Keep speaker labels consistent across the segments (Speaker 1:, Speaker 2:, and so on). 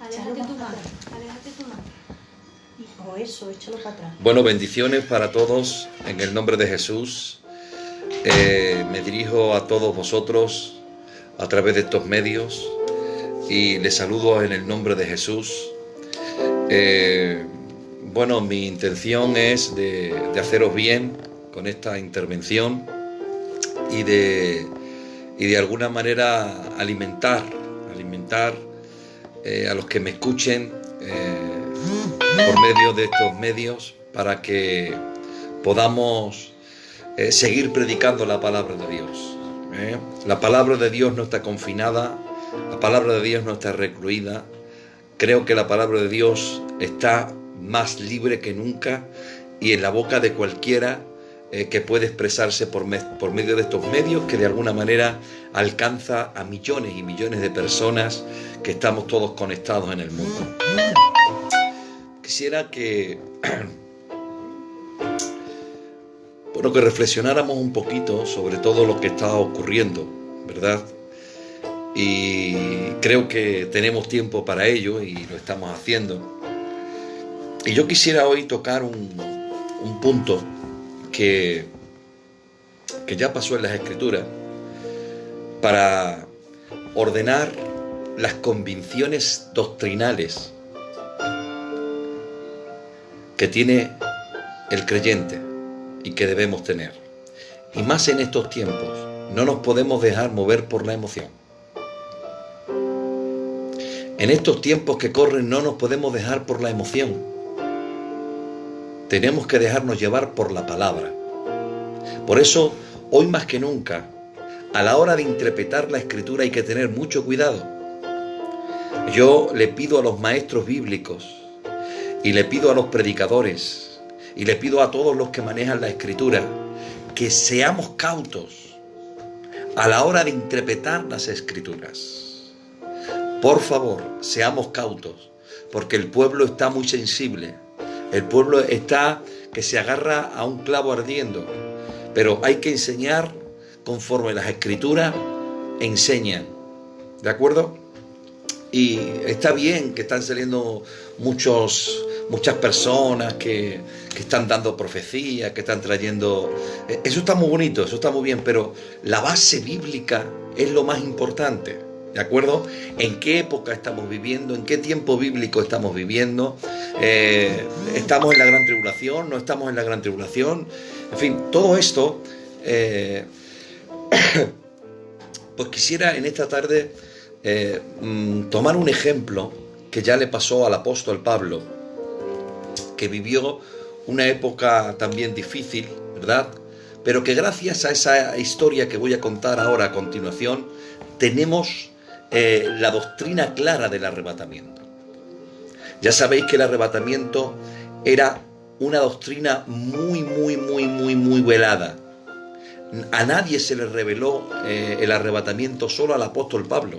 Speaker 1: Aléjate tu mano. Aléjate tu mano.
Speaker 2: O eso, échalo para atrás.
Speaker 3: Bueno, bendiciones para todos en el nombre de Jesús. Me dirijo a todos vosotros a través de estos medios y les saludo en el nombre de Jesús. Bueno, mi intención es de haceros bien con esta intervención y de alguna manera alimentar a los que me escuchen por medio de estos medios para que podamos seguir predicando la palabra de Dios. La palabra de Dios no está confinada, la palabra de Dios no está recluida. Creo que la palabra de Dios está más libre que nunca y en la boca de cualquiera que puede expresarse por medio de estos medios que de alguna manera alcanza a millones y millones de personas que estamos todos conectados en el mundo. Quisiera que reflexionáramos un poquito sobre todo lo que está ocurriendo, ¿verdad? Y creo que tenemos tiempo para ello y lo estamos haciendo. Y yo quisiera hoy tocar un punto que ya pasó en las Escrituras para ordenar las convicciones doctrinales que tiene el creyente y que debemos tener. Y más en estos tiempos, no nos podemos dejar mover por la emoción. En estos tiempos que corren no nos podemos dejar por la emoción. Tenemos que dejarnos llevar por la palabra. Por eso, hoy más que nunca, a la hora de interpretar la Escritura hay que tener mucho cuidado. Yo le pido a los maestros bíblicos y le pido a los predicadores y le pido a todos los que manejan la Escritura que seamos cautos a la hora de interpretar las Escrituras. Por favor, seamos cautos, porque el pueblo está muy sensible. El pueblo está que se agarra a un clavo ardiendo, pero hay que enseñar conforme las Escrituras enseñan, ¿de acuerdo? Y está bien que están saliendo muchas personas que están dando profecías, que están trayendo... Eso está muy bonito, eso está muy bien, pero la base bíblica es lo más importante. ¿De acuerdo? ¿En qué época estamos viviendo? ¿En qué tiempo bíblico estamos viviendo? ¿Estamos en la gran tribulación? ¿No estamos en la gran tribulación? En fin, todo esto, pues quisiera en esta tarde tomar un ejemplo que ya le pasó al apóstol Pablo, que vivió una época también difícil, ¿verdad? Pero que gracias a esa historia que voy a contar ahora a continuación, tenemos la doctrina clara del arrebatamiento. Ya sabéis que el arrebatamiento era una doctrina muy velada. A nadie se le reveló el arrebatamiento, solo al apóstol Pablo.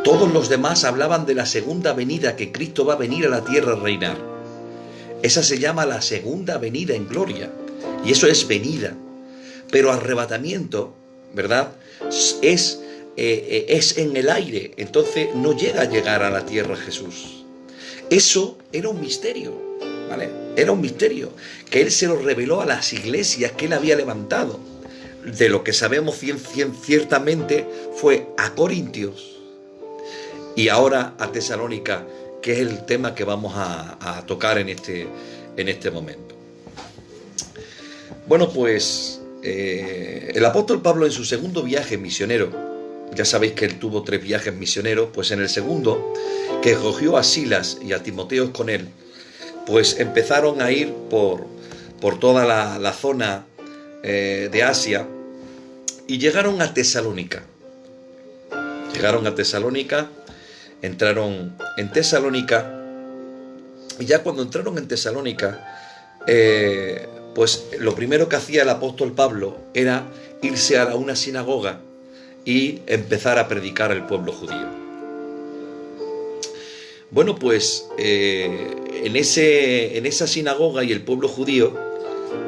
Speaker 3: Todos los demás hablaban de la segunda venida, que Cristo va a venir a la tierra a reinar. Esa se llama la segunda venida en gloria, y eso es venida. Pero arrebatamiento, ¿verdad?, es en el aire, entonces no llega a llegar a la tierra Jesús. Eso era un misterio, ¿vale? Era un misterio que Él se lo reveló a las iglesias que Él había levantado. De lo que sabemos ciertamente fue a Corintios y ahora a Tesalónica, que es el tema que vamos a tocar en este momento. Bueno, pues el apóstol Pablo en su segundo viaje misionero, ya sabéis que él tuvo 3 viajes misioneros, pues en el segundo, que cogió a Silas y a Timoteo con él, pues empezaron a ir por toda la zona de Asia y llegaron a Tesalónica. Entraron en Tesalónica y ya cuando entraron en Tesalónica, pues lo primero que hacía el apóstol Pablo era irse a una sinagoga y empezar a predicar al pueblo judío. Bueno, pues en esa sinagoga y el pueblo judío,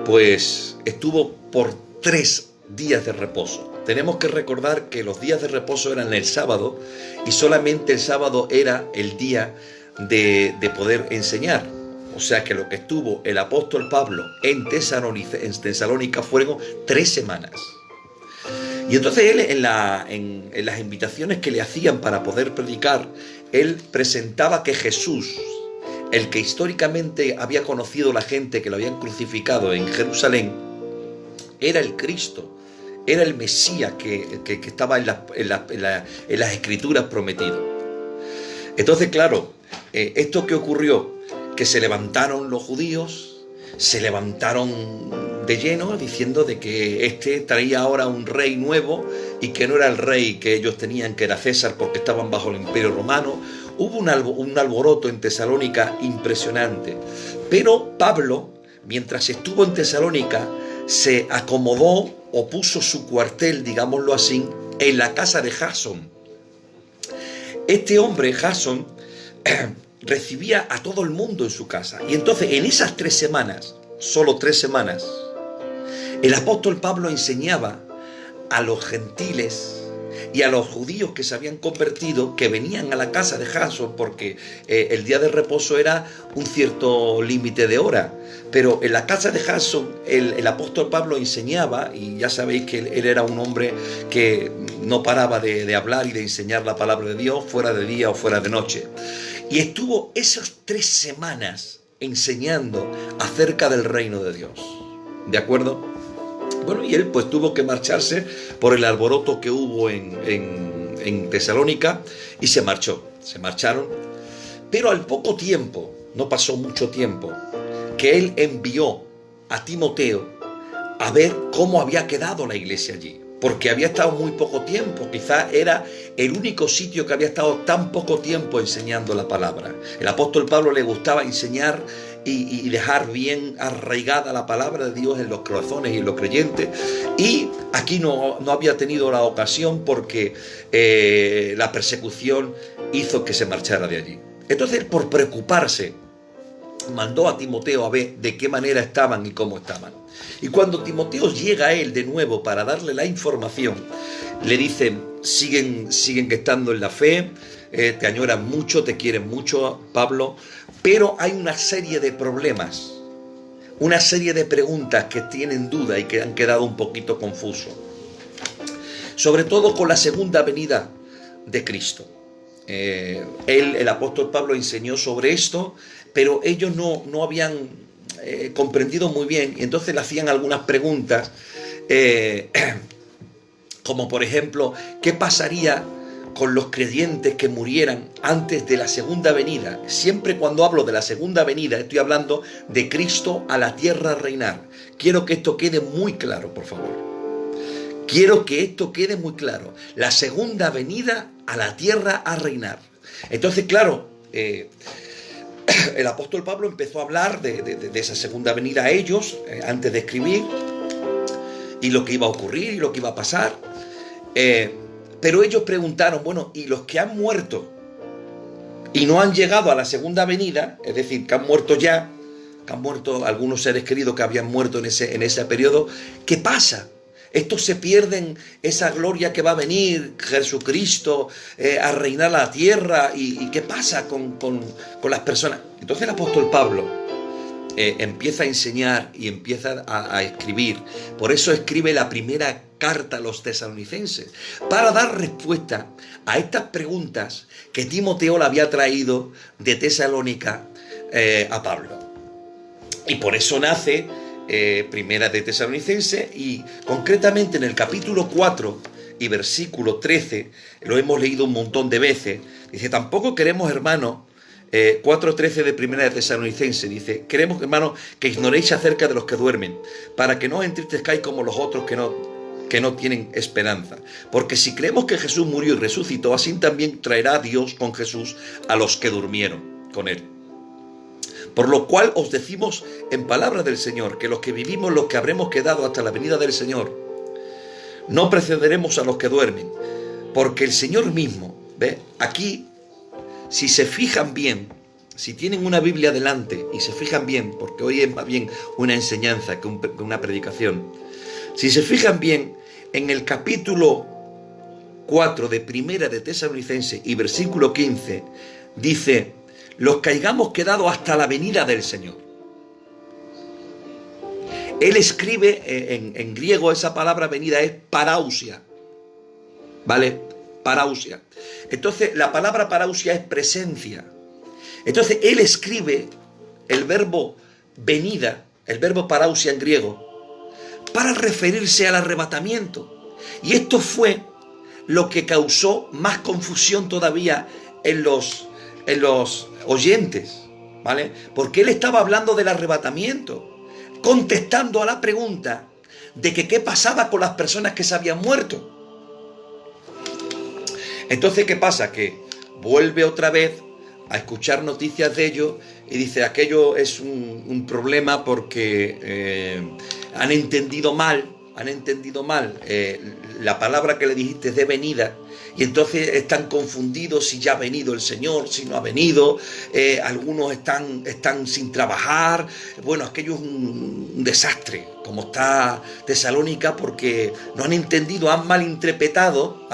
Speaker 3: pues estuvo por 3 días de reposo. Tenemos que recordar que los días de reposo eran el sábado y solamente el sábado era el día de poder enseñar. O sea que lo que estuvo el apóstol Pablo en Tesalónica fueron 3 semanas. Y entonces él en las invitaciones que le hacían para poder predicar, él presentaba que Jesús, el que históricamente había conocido la gente que lo habían crucificado en Jerusalén, era el Cristo, era el Mesías que estaba en las Escrituras prometido. Entonces, claro, esto que ocurrió, que se levantaron los judíos, se levantaron de lleno diciendo de que este traía ahora un rey nuevo y que no era el rey que ellos tenían, que era César, porque estaban bajo el Imperio Romano. Hubo un alboroto en Tesalónica impresionante. Pero Pablo, mientras estuvo en Tesalónica, se acomodó o puso su cuartel, digámoslo así, en la casa de Jasón. Este hombre, Jasón, recibía a todo el mundo en su casa. Y entonces en esas 3 semanas, solo 3 semanas, el apóstol Pablo enseñaba a los gentiles y a los judíos que se habían convertido, que venían a la casa de Jasón, porque el día de reposo era un cierto límite de hora. Pero en la casa de Jasón el apóstol Pablo enseñaba, y ya sabéis que él era un hombre que no paraba de hablar y de enseñar la palabra de Dios, fuera de día o fuera de noche. Y estuvo esas 3 semanas enseñando acerca del reino de Dios. ¿De acuerdo? Bueno, y él pues tuvo que marcharse por el alboroto que hubo en Tesalónica y se marcharon. Pero al poco tiempo, no pasó mucho tiempo, que él envió a Timoteo a ver cómo había quedado la iglesia allí. Porque había estado muy poco tiempo, quizás era el único sitio que había estado tan poco tiempo enseñando la palabra. El apóstol Pablo le gustaba enseñar y dejar bien arraigada la palabra de Dios en los corazones y en los creyentes. Y aquí no había tenido la ocasión porque la persecución hizo que se marchara de allí. Entonces, por preocuparse, mandó a Timoteo a ver de qué manera estaban y cómo estaban. Y cuando Timoteo llega a él de nuevo para darle la información, le dicen, siguen estando en la fe, te añoran mucho, te quieren mucho, Pablo, pero hay una serie de problemas, una serie de preguntas que tienen duda y que han quedado un poquito confusos. Sobre todo con la segunda venida de Cristo. El apóstol Pablo enseñó sobre esto, pero ellos no habían comprendido muy bien, y entonces le hacían algunas preguntas, como por ejemplo, ¿qué pasaría con los creyentes que murieran antes de la segunda venida? Siempre cuando hablo de la segunda venida, estoy hablando de Cristo a la tierra a reinar. Quiero que esto quede muy claro, por favor. Quiero que esto quede muy claro. La segunda venida a la tierra a reinar. Entonces, claro, el apóstol Pablo empezó a hablar de esa segunda venida a ellos, antes de escribir, y lo que iba a ocurrir y lo que iba a pasar. Pero ellos preguntaron, bueno, ¿y los que han muerto y no han llegado a la segunda venida? Es decir, que han muerto ya, que han muerto algunos seres queridos que habían muerto en ese periodo, ¿qué pasa? Estos se pierden esa gloria que va a venir, Jesucristo, a reinar la tierra. ¿Y qué pasa con las personas? Entonces el apóstol Pablo empieza a enseñar y empieza a escribir. Por eso escribe la primera carta a los tesalonicenses, para dar respuesta a estas preguntas que Timoteo le había traído de Tesalónica a Pablo. Y por eso nace Primera de Tesalonicenses, y concretamente en el capítulo 4 y versículo 13, lo hemos leído un montón de veces. Dice, tampoco queremos, hermanos, 4:13 de Primera de Tesalonicenses, dice, queremos, hermanos, que ignoréis acerca de los que duermen, para que no os entristezcáis como los otros que no tienen esperanza. Porque si creemos que Jesús murió y resucitó, así también traerá Dios con Jesús a los que durmieron con él. Por lo cual os decimos en palabra del Señor, que los que vivimos, los que habremos quedado hasta la venida del Señor, no precederemos a los que duermen, porque el Señor mismo, ¿ve? Aquí, si se fijan bien, si tienen una Biblia delante y se fijan bien, porque hoy es más bien una enseñanza que una predicación, si se fijan bien, en el capítulo 4 de Primera de Tesalonicenses y versículo 15, dice, los que hayamos quedado hasta la venida del Señor. Él escribe, en griego esa palabra venida es parausia, ¿vale? Parausia. Entonces, la palabra parausia es presencia. Entonces, él escribe el verbo venida, el verbo parausia en griego, para referirse al arrebatamiento. Y esto fue lo que causó más confusión todavía en los oyentes, ¿vale? Porque él estaba hablando del arrebatamiento, contestando a la pregunta de que qué pasaba con las personas que se habían muerto. Entonces, ¿qué pasa? Que vuelve otra vez a escuchar noticias de ellos y dice, aquello es un problema porque han entendido mal la palabra que le dijiste de venida, y entonces están confundidos si ya ha venido el Señor, si no ha venido, algunos están sin trabajar. Bueno, aquello es un desastre, como está Tesalónica, porque no han entendido, han malinterpretado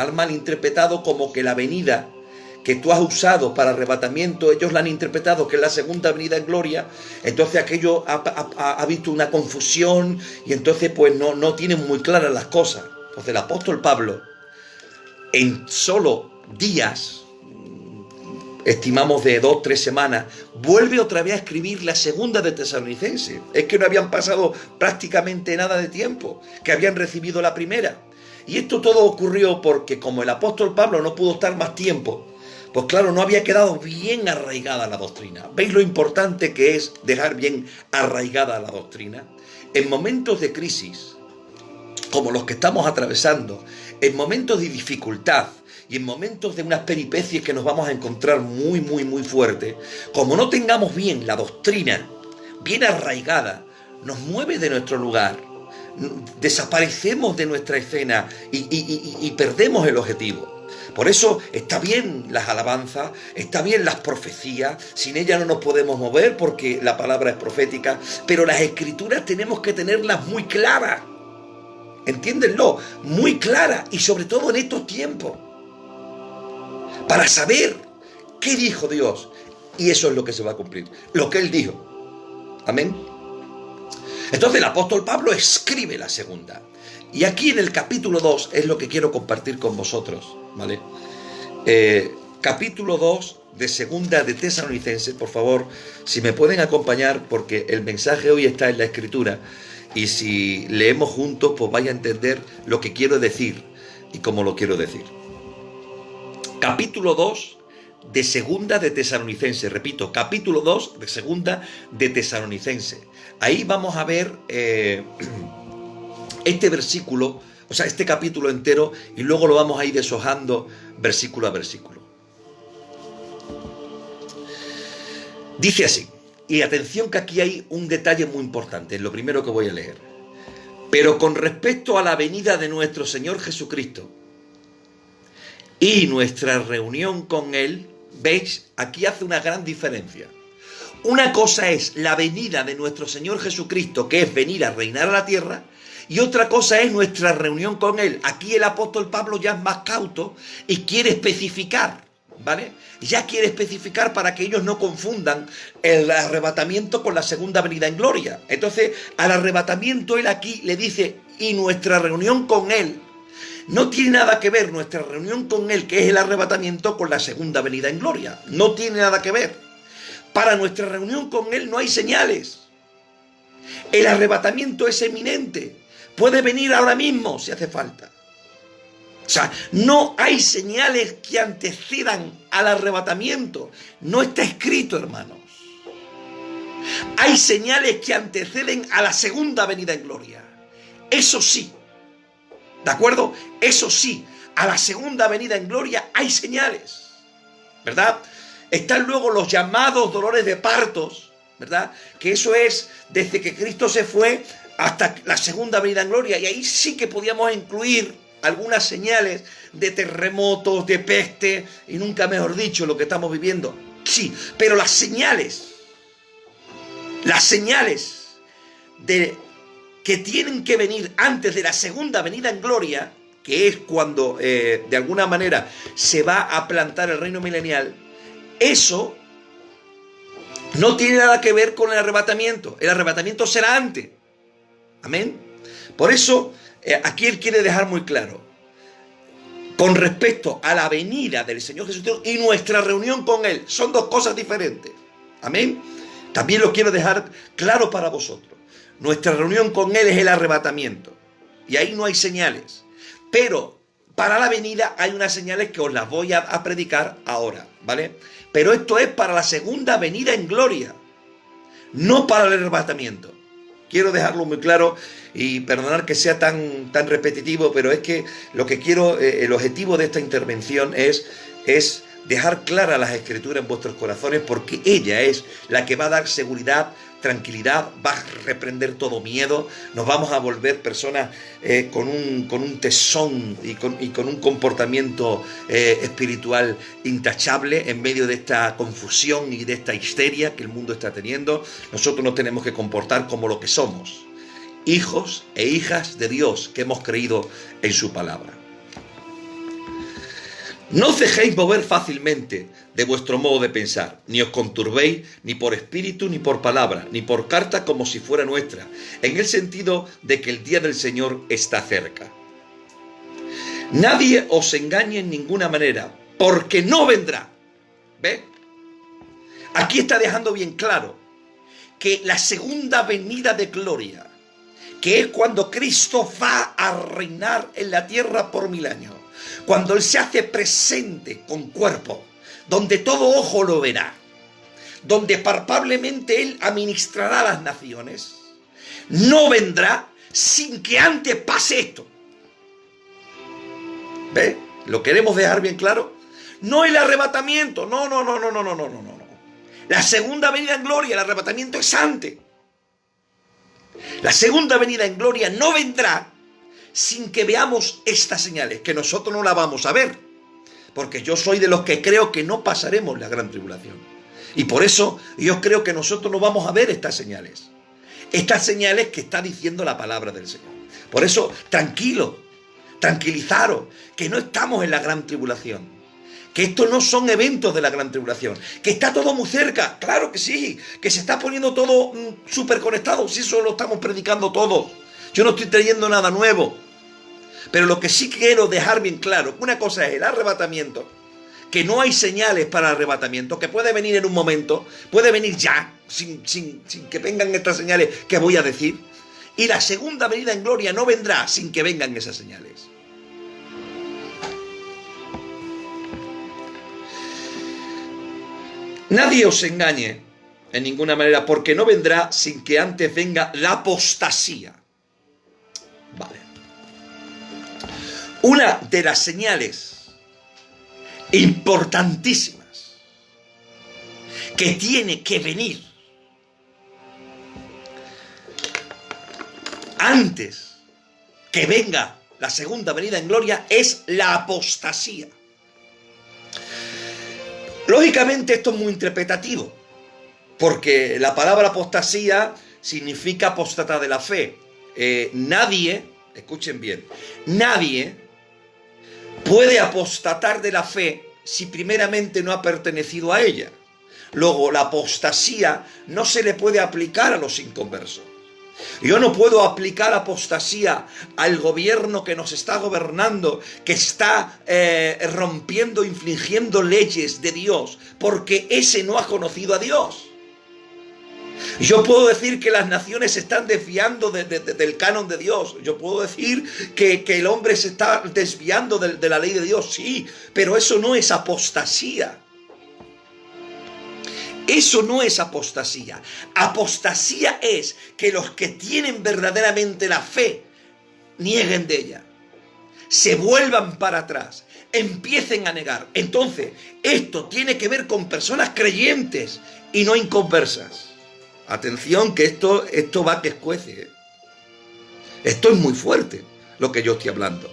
Speaker 3: como que la venida que tú has usado para arrebatamiento, ellos la han interpretado que es la segunda venida en gloria. Entonces aquello ha visto una confusión y entonces pues no tienen muy claras las cosas. Entonces el apóstol Pablo, en solo días, estimamos de 2-3 semanas, vuelve otra vez a escribir la segunda de Tesalonicenses. Es que no habían pasado prácticamente nada de tiempo, que habían recibido la primera. Y esto todo ocurrió porque como el apóstol Pablo no pudo estar más tiempo, pues claro, no había quedado bien arraigada la doctrina. ¿Veis lo importante que es dejar bien arraigada la doctrina? En momentos de crisis, como los que estamos atravesando, en momentos de dificultad y en momentos de unas peripecias que nos vamos a encontrar muy fuertes, como no tengamos bien la doctrina bien arraigada, nos mueve de nuestro lugar, desaparecemos de nuestra escena y perdemos el objetivo. Por eso está bien las alabanzas, está bien las profecías, sin ellas no nos podemos mover porque la palabra es profética, pero las escrituras tenemos que tenerlas muy claras, entiéndenlo, muy claras, y sobre todo en estos tiempos, para saber qué dijo Dios, y eso es lo que se va a cumplir, lo que Él dijo. Amén. Entonces el apóstol Pablo escribe la segunda. Y aquí en el capítulo 2 es lo que quiero compartir con vosotros, ¿vale? Capítulo 2 de segunda de Tesalonicenses, por favor, si me pueden acompañar, porque el mensaje hoy está en la escritura, y si leemos juntos, pues vaya a entender lo que quiero decir y cómo lo quiero decir. Capítulo 2 de segunda de Tesalonicenses, repito, capítulo 2 de segunda de Tesalonicenses. Ahí vamos a ver este versículo, o sea, este capítulo entero, y luego lo vamos a ir deshojando versículo a versículo. Dice así, y atención que aquí hay un detalle muy importante, es lo primero que voy a leer. Pero con respecto a la venida de nuestro Señor Jesucristo y nuestra reunión con Él, ¿veis? Aquí hace una gran diferencia. Una cosa es la venida de nuestro Señor Jesucristo, que es venir a reinar a la tierra, y otra cosa es nuestra reunión con Él. Aquí el apóstol Pablo ya es más cauto y quiere especificar, ¿vale? Ya quiere especificar para que ellos no confundan el arrebatamiento con la segunda venida en gloria. Entonces, al arrebatamiento él aquí le dice, y nuestra reunión con Él. No tiene nada que ver nuestra reunión con Él, que es el arrebatamiento, con la segunda venida en gloria. No tiene nada que ver. Para nuestra reunión con Él no hay señales. El arrebatamiento es eminente. Puede venir ahora mismo si hace falta. O sea, no hay señales que antecedan al arrebatamiento. No está escrito, hermanos. Hay señales que anteceden a la segunda venida en gloria. Eso sí. ¿De acuerdo? Eso sí. A la segunda venida en gloria hay señales. ¿Verdad? Están luego los llamados dolores de partos. ¿Verdad? Que eso es desde que Cristo se fue hasta la segunda venida en gloria, y ahí sí que podíamos incluir algunas señales de terremotos, de peste, y nunca mejor dicho lo que estamos viviendo. Sí, pero las señales de que tienen que venir antes de la segunda venida en gloria, que es cuando de alguna manera se va a plantar el reino milenial, eso no tiene nada que ver con el arrebatamiento. El arrebatamiento será antes. Amén. Por eso, aquí él quiere dejar muy claro, con respecto a la venida del Señor Jesucristo y nuestra reunión con Él, son dos cosas diferentes. Amén. También lo quiero dejar claro para vosotros. Nuestra reunión con Él es el arrebatamiento. Y ahí no hay señales. Pero para la venida hay unas señales que os las voy a predicar ahora, ¿vale? Pero esto es para la segunda venida en gloria, no para el arrebatamiento. Quiero dejarlo muy claro y perdonar que sea tan repetitivo, pero es que lo que quiero, el objetivo de esta intervención es dejar claras las Escrituras en vuestros corazones, porque ella es la que va a dar seguridad, tranquilidad, va a reprender todo miedo, nos vamos a volver personas con un tesón y con un comportamiento espiritual intachable en medio de esta confusión y de esta histeria que el mundo está teniendo. Nosotros nos tenemos que comportar como lo que somos, hijos e hijas de Dios que hemos creído en su palabra. No os dejéis mover fácilmente de vuestro modo de pensar, ni os conturbéis ni por espíritu ni por palabra, ni por carta como si fuera nuestra, en el sentido de que el día del Señor está cerca. Nadie os engañe en ninguna manera, porque no vendrá. ¿Ve? Aquí está dejando bien claro que la segunda venida de gloria, que es cuando Cristo va a reinar en la tierra por 1000 años, cuando Él se hace presente con cuerpo, donde todo ojo lo verá, donde palpablemente Él administrará a las naciones, no vendrá sin que antes pase esto. ¿Ve? ¿Lo queremos dejar bien claro? No el arrebatamiento, no. La segunda venida en gloria, el arrebatamiento es antes. La segunda venida en gloria no vendrá sin que veamos estas señales, que nosotros no la vamos a ver, porque yo soy de los que creo que no pasaremos la gran tribulación, y por eso yo creo que nosotros no vamos a ver estas señales que está diciendo la palabra del Señor. Por eso, tranquilizaros, que no estamos en la gran tribulación, que estos no son eventos de la gran tribulación, que está todo muy cerca, claro que sí, que se está poniendo todo súper conectado, si eso lo estamos predicando todos. Yo no estoy trayendo nada nuevo, pero lo que sí quiero dejar bien claro, una cosa es el arrebatamiento, que no hay señales para el arrebatamiento, que puede venir en un momento, puede venir ya, sin que vengan estas señales que voy a decir, y la segunda venida en gloria no vendrá sin que vengan esas señales. Nadie os engañe en ninguna manera, porque no vendrá sin que antes venga la apostasía. Vale. Una de las señales importantísimas que tiene que venir antes que venga la segunda venida en gloria es la apostasía. Lógicamente esto es muy interpretativo, porque la palabra apostasía significa apóstata de la fe. Nadie, escuchen bien, nadie puede apostatar de la fe si primeramente no ha pertenecido a ella. Luego, la apostasía no se le puede aplicar a los inconversos. Yo no puedo aplicar apostasía al gobierno que nos está gobernando, que está rompiendo, infringiendo leyes de Dios, porque ese no ha conocido a Dios. Yo puedo decir que las naciones se están desviando del canon de Dios. Yo puedo decir que el hombre se está desviando de la ley de Dios, sí, pero eso no es apostasía. Eso no es apostasía. Apostasía es que los que tienen verdaderamente la fe nieguen de ella, se vuelvan para atrás, empiecen a negar. Entonces, esto tiene que ver con personas creyentes y no inconversas. Atención, que esto va que escuece. Esto es muy fuerte, lo que yo estoy hablando.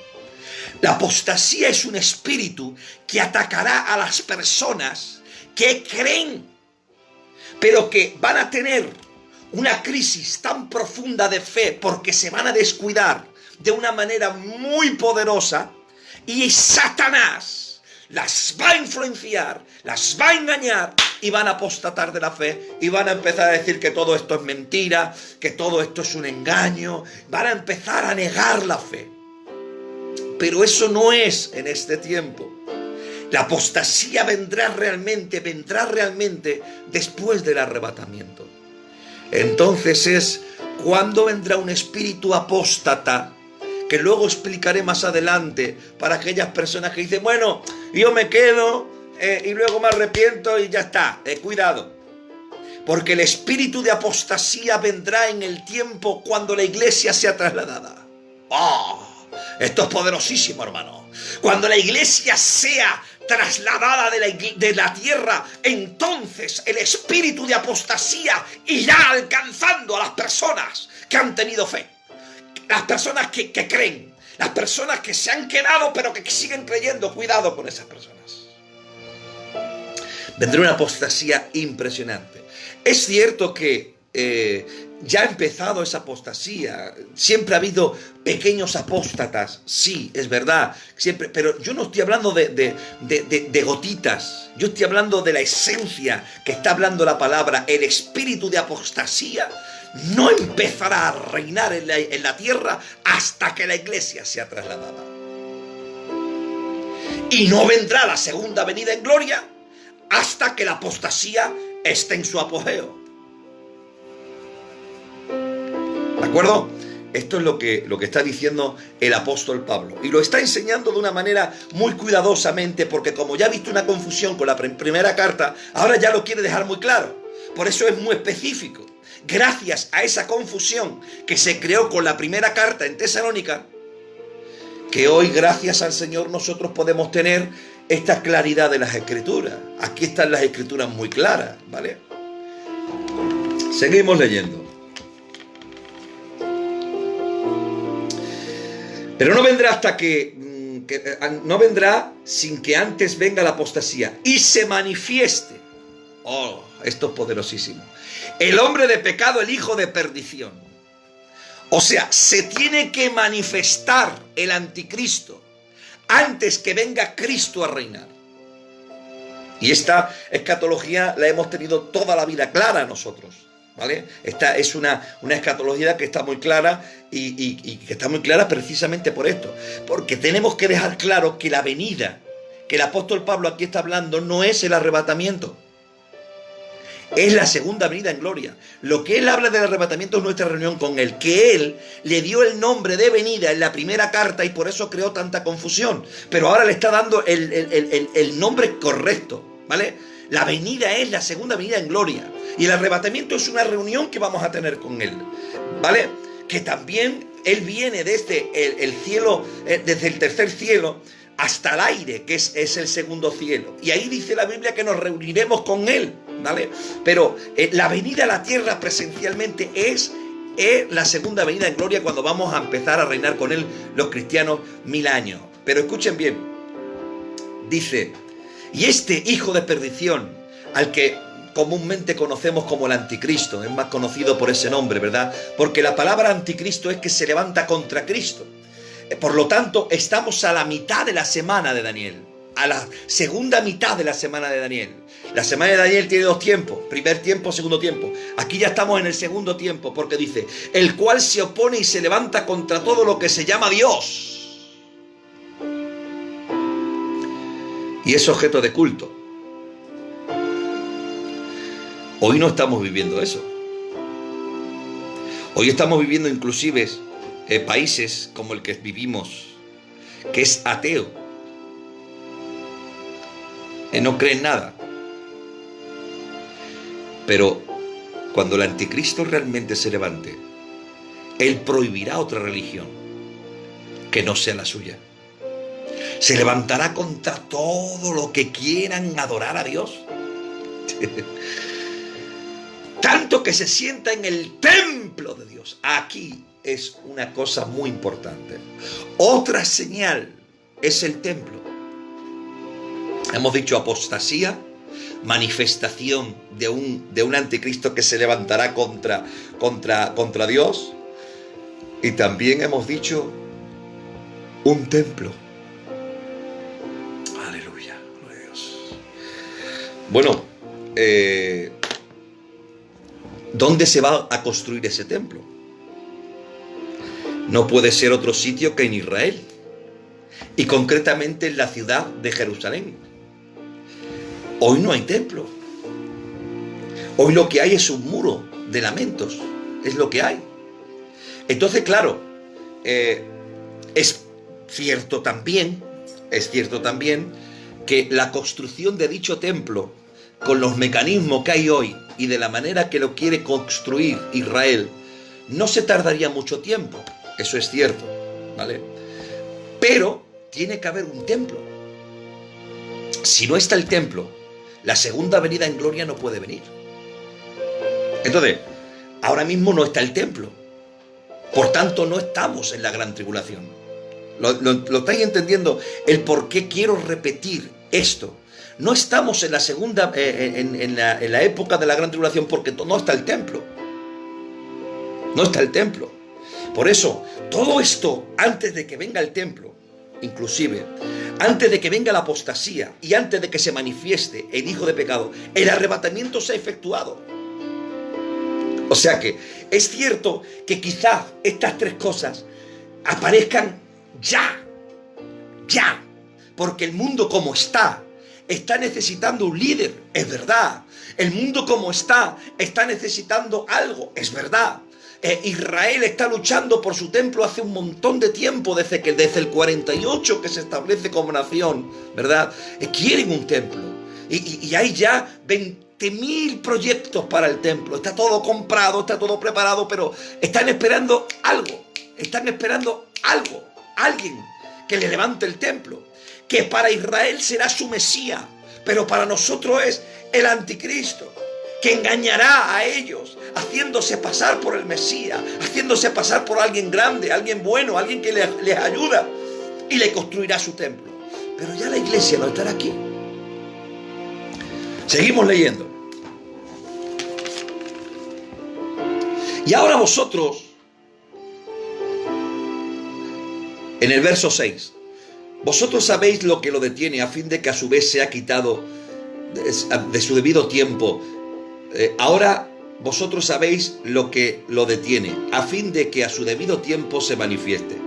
Speaker 3: La apostasía es un espíritu que atacará a las personas que creen, pero que van a tener una crisis tan profunda de fe porque se van a descuidar de una manera muy poderosa y Satanás las va a influenciar, las va a engañar y van a apostatar de la fe y van a empezar a decir que todo esto es mentira, que todo esto es un engaño, van a empezar a negar la fe. Pero eso no es en este tiempo. La apostasía vendrá realmente después del arrebatamiento. Entonces es cuando vendrá un espíritu apóstata, que luego explicaré más adelante para aquellas personas que dicen, bueno, yo me quedo y luego me arrepiento y ya está. Cuidado, porque el espíritu de apostasía vendrá en el tiempo cuando la iglesia sea trasladada. ¡Oh! Esto es poderosísimo, hermano. Cuando la iglesia sea trasladada de la tierra, entonces el espíritu de apostasía irá alcanzando a las personas que han tenido fe. Las personas que creen, las personas que se han quedado pero que siguen creyendo. Cuidado con esas personas. Vendrá una apostasía impresionante. Es cierto que ya ha empezado esa apostasía. Siempre ha habido pequeños apóstatas. Sí, es verdad. Siempre, pero yo no estoy hablando de gotitas. Yo estoy hablando de la esencia que está hablando la palabra. El espíritu de apostasía no empezará a reinar en la tierra hasta que la iglesia sea trasladada. Y no vendrá la segunda venida en gloria hasta que la apostasía esté en su apogeo. ¿De acuerdo? Esto es lo que está diciendo el apóstol Pablo. Y lo está enseñando de una manera muy cuidadosamente, porque como ya ha visto una confusión con la primera carta, ahora ya lo quiere dejar muy claro. Por eso es muy específico. Gracias a esa confusión que se creó con la primera carta en Tesalónica, que hoy, gracias al Señor, nosotros podemos tener esta claridad de las Escrituras. Aquí están las Escrituras muy claras, ¿vale? Seguimos leyendo. Pero no vendrá hasta no vendrá sin que antes venga la apostasía y se manifieste. Oh, esto es poderosísimo. El hombre de pecado, el hijo de perdición. O sea, se tiene que manifestar el anticristo antes que venga Cristo a reinar. Y esta escatología la hemos tenido toda la vida clara nosotros, ¿vale? Esta es una escatología que está muy clara y que está muy clara precisamente por esto. Porque tenemos que dejar claro que la venida que el apóstol Pablo aquí está hablando no es el arrebatamiento. Es la segunda venida en gloria. Lo que él habla del arrebatamiento es nuestra reunión con él, que él le dio el nombre de venida en la primera carta y por eso creó tanta confusión. Pero ahora le está dando el nombre correcto, ¿vale? La venida es la segunda venida en gloria. Y el arrebatamiento es una reunión que vamos a tener con él, ¿vale? Que también él viene desde el cielo, desde el tercer cielo, hasta el aire, que es el segundo cielo. Y ahí dice la Biblia que nos reuniremos con él, ¿vale? Pero la venida a la tierra presencialmente es la segunda venida en gloria, cuando vamos a empezar a reinar con él los cristianos 1000 años. Pero escuchen bien, dice, y este hijo de perdición, al que comúnmente conocemos como el anticristo, es más conocido por ese nombre, ¿verdad? Porque la palabra anticristo es que se levanta contra Cristo. Por lo tanto, estamos a la mitad de la semana de Daniel, a la segunda mitad de la semana de Daniel. La semana de Daniel tiene 2 tiempos, primer tiempo, segundo tiempo. Aquí ya estamos en el segundo tiempo, porque dice, el cual se opone y se levanta contra todo lo que se llama Dios y es objeto de culto. Hoy no estamos viviendo eso. Hoy estamos viviendo inclusive países como el que vivimos, que es ateo, no cree en nada. Pero cuando el anticristo realmente se levante, él prohibirá otra religión que no sea la suya. Se levantará contra todo lo que quieran adorar a Dios. Tanto que se sienta en el templo de Dios. Aquí es una cosa muy importante. Otra señal es el templo. Hemos dicho apostasía, manifestación de un anticristo que se levantará contra Dios. Y también hemos dicho un templo. Aleluya, gloria a Dios. Bueno, ¿dónde se va a construir ese templo? No puede ser otro sitio que en Israel, y concretamente en la ciudad de Jerusalén. Hoy no hay templo. Hoy lo que hay es un muro de lamentos. Es lo que hay. Entonces, claro, es cierto también que la construcción de dicho templo, con los mecanismos que hay hoy y de la manera que lo quiere construir Israel, no se tardaría mucho tiempo. Eso es cierto, ¿vale? Pero tiene que haber un templo. Si no está el templo, la segunda venida en gloria no puede venir. Entonces, ahora mismo no está el templo. Por tanto, no estamos en la gran tribulación. ¿Lo estáis entendiendo? El por qué quiero repetir esto. No estamos en la segunda, en la época de la gran tribulación, porque no está el templo. No está el templo. Por eso, todo esto, antes de que venga el templo, inclusive, antes de que venga la apostasía y antes de que se manifieste el hijo de pecado, el arrebatamiento se ha efectuado. O sea que es cierto que quizás estas tres cosas aparezcan ya, porque el mundo como está necesitando un líder, es verdad. El mundo como está necesitando algo, es verdad. Israel está luchando por su templo hace un montón de tiempo, desde el 48 que se establece como nación, ¿verdad? Quieren un templo. Y hay ya 20.000 proyectos para el templo. Está todo comprado, está todo preparado, pero están esperando algo. Alguien que le levante el templo. Que para Israel será su Mesías, pero para nosotros es el anticristo, que engañará a ellos, haciéndose pasar por el Mesías, haciéndose pasar por alguien grande, alguien bueno, alguien que les ayuda, y le construirá su templo. Pero ya la iglesia no estará aquí. Seguimos leyendo. Y ahora vosotros, en el verso 6, vosotros sabéis lo que lo detiene, a fin de que a su vez sea quitado de su debido tiempo. Ahora vosotros sabéis lo que lo detiene, a fin de que a su debido tiempo se manifieste.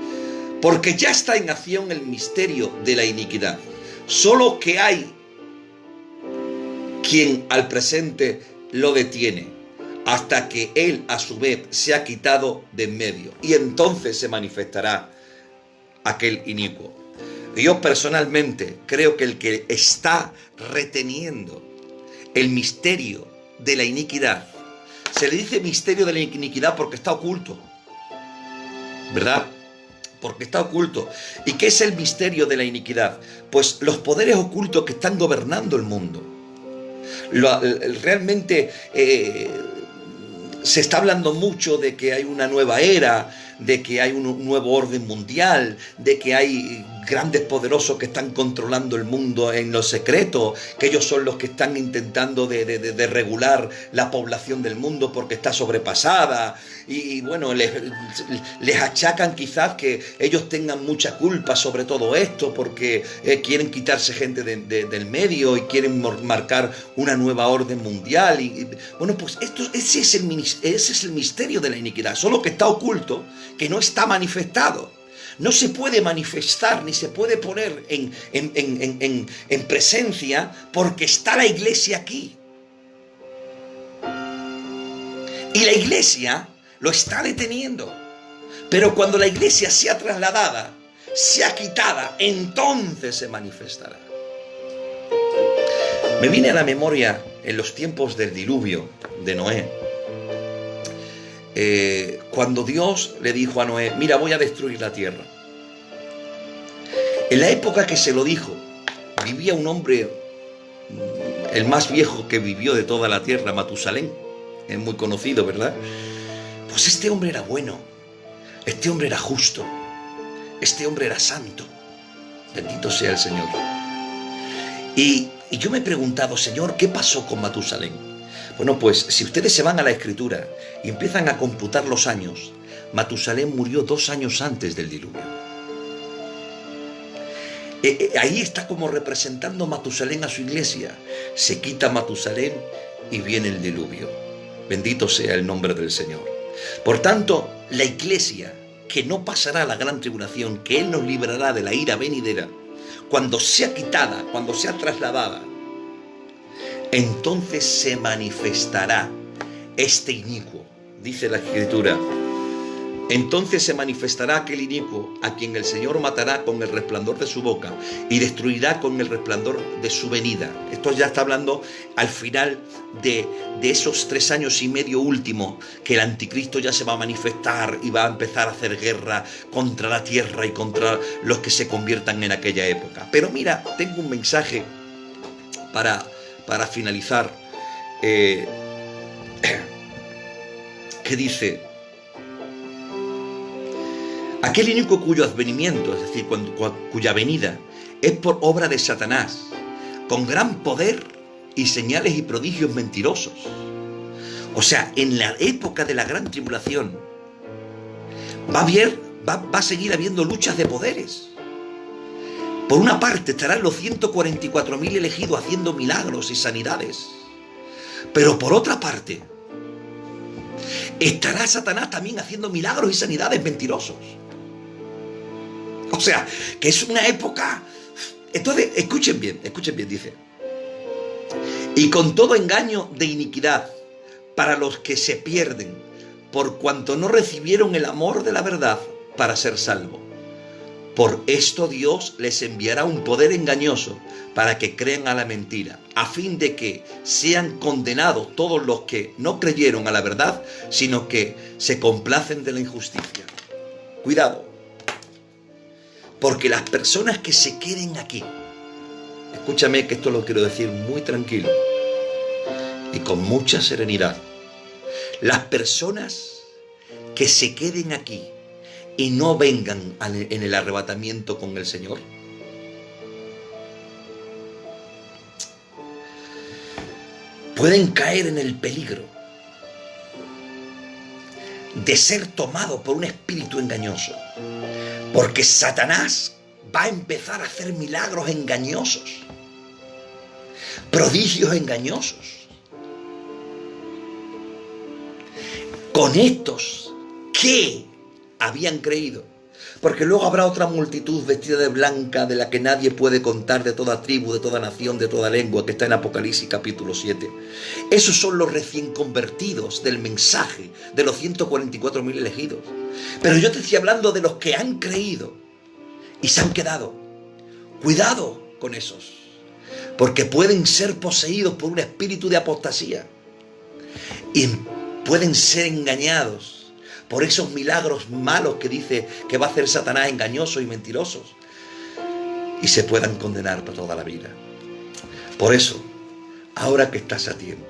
Speaker 3: Porque ya está en acción el misterio de la iniquidad. Solo que hay quien al presente lo detiene, hasta que él a su vez se ha quitado de en medio. Y entonces se manifestará aquel inicuo. Yo personalmente creo que el que está reteniendo el misterio de la iniquidad, se le dice misterio de la iniquidad porque está oculto, ¿verdad? Porque está oculto. ¿Y qué es el misterio de la iniquidad? Pues los poderes ocultos que están gobernando el mundo. Realmente se está hablando mucho de que hay una nueva era, de que hay un nuevo orden mundial, de que hay grandes poderosos que están controlando el mundo en lo secreto, que ellos son los que están intentando de regular la población del mundo porque está sobrepasada, y bueno, les achacan quizás que ellos tengan mucha culpa sobre todo esto porque quieren quitarse gente del medio y quieren marcar una nueva orden mundial, y bueno, pues ese es el misterio de la iniquidad, solo que está oculto, que no está manifestado. No se puede manifestar ni se puede poner en presencia porque está la iglesia aquí. Y la iglesia lo está deteniendo. Pero cuando la iglesia sea trasladada, sea quitada, entonces se manifestará. Me viene a la memoria en los tiempos del diluvio de Noé. Cuando Dios le dijo a Noé, mira, voy a destruir la tierra. En la época que se lo dijo, vivía un hombre, el más viejo que vivió de toda la tierra, Matusalén. Es muy conocido, ¿verdad? Pues este hombre era bueno, este hombre era justo, este hombre era santo. Bendito sea el Señor. Y yo me he preguntado, Señor, ¿qué pasó con Matusalén? Bueno, pues si ustedes se van a la Escritura y empiezan a computar los años, Matusalén murió 2 años antes del diluvio. Ahí está como representando Matusalén a su iglesia. Se quita Matusalén y viene el diluvio. Bendito sea el nombre del Señor. Por tanto, la iglesia que no pasará la gran tribulación, que Él nos librará de la ira venidera, cuando sea quitada, cuando sea trasladada, entonces se manifestará este inicuo, dice la Escritura. Entonces se manifestará aquel inicuo a quien el Señor matará con el resplandor de su boca y destruirá con el resplandor de su venida. Esto ya está hablando al final de esos 3 años y medio últimos, que el anticristo ya se va a manifestar y va a empezar a hacer guerra contra la tierra y contra los que se conviertan en aquella época. Pero mira, tengo un mensaje para finalizar, que dice: aquel inicuo cuyo advenimiento, es decir, cuya venida es por obra de Satanás, con gran poder y señales y prodigios mentirosos. O sea, en la época de la gran tribulación va a seguir habiendo luchas de poderes. Por una parte estarán los 144.000 elegidos haciendo milagros y sanidades, pero por otra parte estará Satanás también haciendo milagros y sanidades mentirosos. O sea, que es una época. Entonces, escuchen bien, dice: y con todo engaño de iniquidad para los que se pierden, por cuanto no recibieron el amor de la verdad para ser salvos. Por esto Dios les enviará un poder engañoso para que crean a la mentira, a fin de que sean condenados todos los que no creyeron a la verdad, sino que se complacen de la injusticia. Cuidado, porque las personas que se queden aquí, escúchame que esto lo quiero decir muy tranquilo y con mucha serenidad, las personas que se queden aquí y no vengan en el arrebatamiento con el Señor, pueden caer en el peligro de ser tomados por un espíritu engañoso, porque Satanás va a empezar a hacer milagros engañosos, prodigios engañosos, con estos que habían creído. Porque luego habrá otra multitud vestida de blanca, de la que nadie puede contar, de toda tribu, de toda nación, de toda lengua, que está en Apocalipsis capítulo 7. Esos son los recién convertidos del mensaje de los 144.000 elegidos. Pero yo te estoy hablando de los que han creído y se han quedado. Cuidado con esos, porque pueden ser poseídos por un espíritu de apostasía y pueden ser engañados por esos milagros malos que dice que va a hacer Satanás, engañosos y mentirosos, y se puedan condenar para toda la vida. Por eso, ahora que estás a tiempo,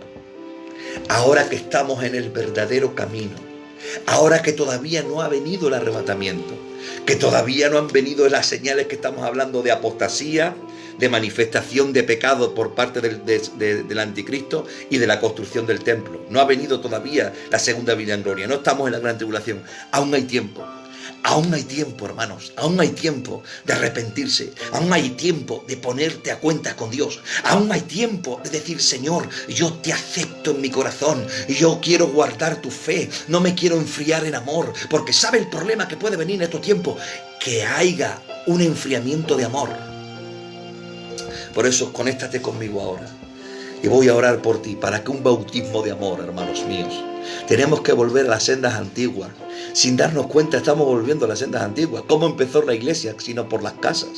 Speaker 3: ahora que estamos en el verdadero camino, ahora que todavía no ha venido el arrebatamiento, que todavía no han venido las señales que estamos hablando de apostasía, de manifestación de pecado por parte del anticristo y de la construcción del templo. No ha venido todavía la segunda venida en gloria. No estamos en la gran tribulación. Aún hay tiempo. Aún hay tiempo, hermanos. Aún hay tiempo de arrepentirse. Aún hay tiempo de ponerte a cuenta con Dios. Aún hay tiempo de decir: Señor, yo te acepto en mi corazón. Yo quiero guardar tu fe. No me quiero enfriar en amor. Porque ¿sabe el problema que puede venir en estos tiempos? Que haya un enfriamiento de amor. Por eso, conéctate conmigo ahora. Y voy a orar por ti, para que un bautismo de amor, hermanos míos. Tenemos que volver a las sendas antiguas. Sin darnos cuenta, estamos volviendo a las sendas antiguas. ¿Cómo empezó la iglesia? Sino por las casas.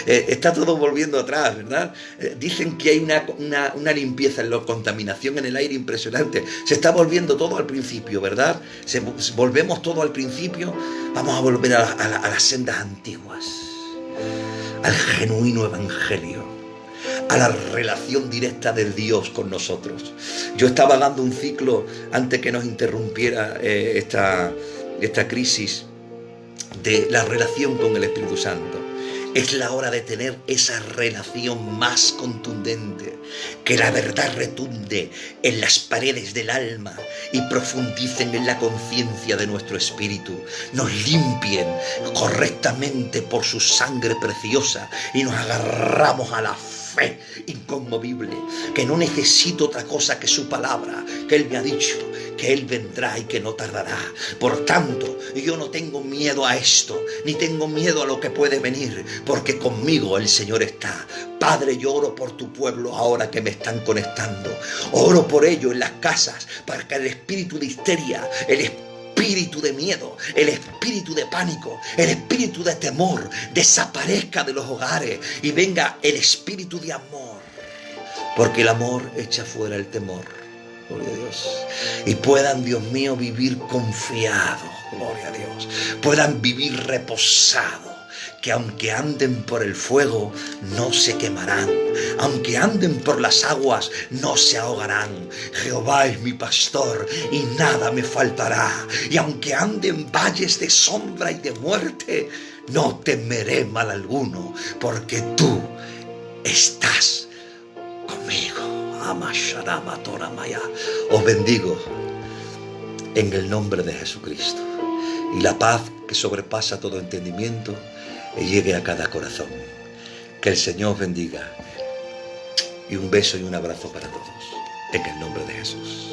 Speaker 3: Está todo volviendo atrás, ¿verdad? Dicen que hay una limpieza en la contaminación en el aire impresionante. Se está volviendo todo al principio, ¿verdad? Volvemos todo al principio. Vamos a volver a las sendas antiguas, al genuino evangelio, a la relación directa del Dios con nosotros. Yo estaba dando un ciclo antes que nos interrumpiera esta crisis de la relación con el Espíritu Santo. Es la hora de tener esa relación más contundente, que la verdad retunde en las paredes del alma y profundicen en la conciencia de nuestro espíritu, nos limpien correctamente por su sangre preciosa y nos agarramos a la fe inconmovible, que no necesito otra cosa que su palabra, que Él me ha dicho, que Él vendrá y que no tardará. Por tanto, yo no tengo miedo a esto, ni tengo miedo a lo que puede venir, porque conmigo el Señor está. Padre, yo oro por tu pueblo ahora que me están conectando. Oro por ello en las casas, para que el espíritu de histeria, el espíritu de miedo, el espíritu de pánico, el espíritu de temor desaparezca de los hogares y venga el espíritu de amor, porque el amor echa fuera el temor. Gloria a Dios. Y puedan, Dios mío, vivir confiados. Gloria a Dios. Puedan vivir reposados. Que aunque anden por el fuego, no se quemarán. Aunque anden por las aguas, no se ahogarán. Jehová es mi pastor y nada me faltará. Y aunque ande en valles de sombra y de muerte, no temeré mal alguno, porque tú estás conmigo. Os bendigo en el nombre de Jesucristo. Y la paz que sobrepasa todo entendimiento llegue a cada corazón. Que el Señor bendiga. Y un beso y un abrazo para todos. En el nombre de Jesús.